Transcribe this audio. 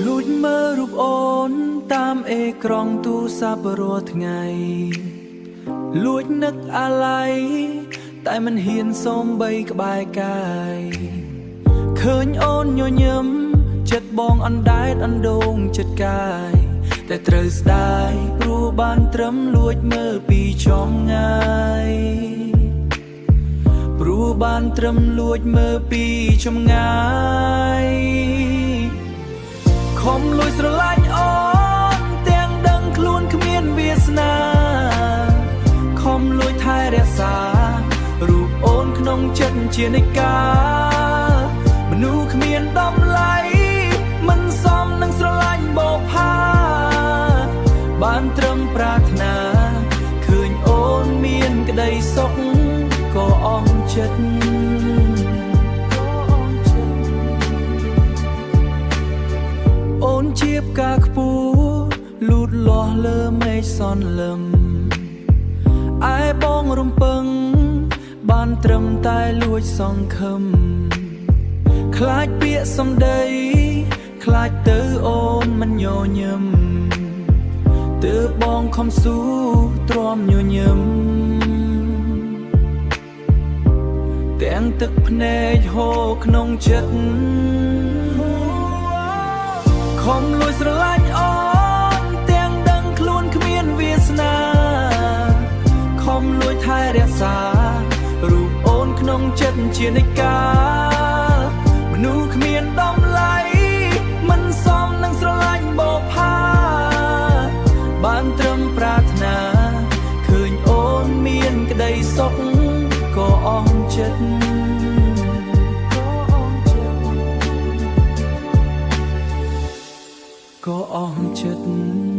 លួចមើលរូបអូនតាមអេក្រង់ទូរស័ព្ទរាល់ថ្ងៃលួចនឹកអាឡ័យតែមិនហ៊ានសូមបីក្បែរកាយឃើញអូនញញឹមចិត្តបងអណ្ដែតអណ្ដូងចិត្តកាយតែត្រូវស្ដាយព្រោះបានត្រឹមលួចមើលពីចំងាយព្រោះបានត្រឹមលួចមើលពីចំងាយខំលួចស្រឡាញ់អូនទាំងដឹងខ្លួនគ្មានវាសនាខំលួចថែរក្សារូបអូនក្នុងចិត្តជានិកាមនុស្សគ្មានតម្លៃមិនសមនឹងស្រឡាញ់បោកផាបានត្រឹមប្រាថ្នាឃើញអូនមានក្តីសុខក៏អស់ចិត្តអូនជាផ្កាខ្ពស់លូតលាស់លើមេឃសន្លឹមឯបងរំពឹងបានត្រឹមតែលួចសង្ឃឹមខ្លាចពាក្យសម្ដីខ្លាចទៅអូនមិនញញឹមទើបបងខំស៊ូទ្រាំញញឹមទាំងទឹកភ្នែកហូរក្នុងចិត្តខំលួចស្រឡាញ់អូនទាំងដឹងខ្លួនគ្មានវាសនាខំលួចថែរក្សារូបអូនក្នុងចិត្តជានិកាមនុស្សគ្មានតម្លៃមិនសមនឹងស្រឡាញ់បោកផាបានត្រឹមប្រាថ្នាឃើញអូនមានក្តីសុខក៏អស់ចិត្តក៏អស់ចិត្ត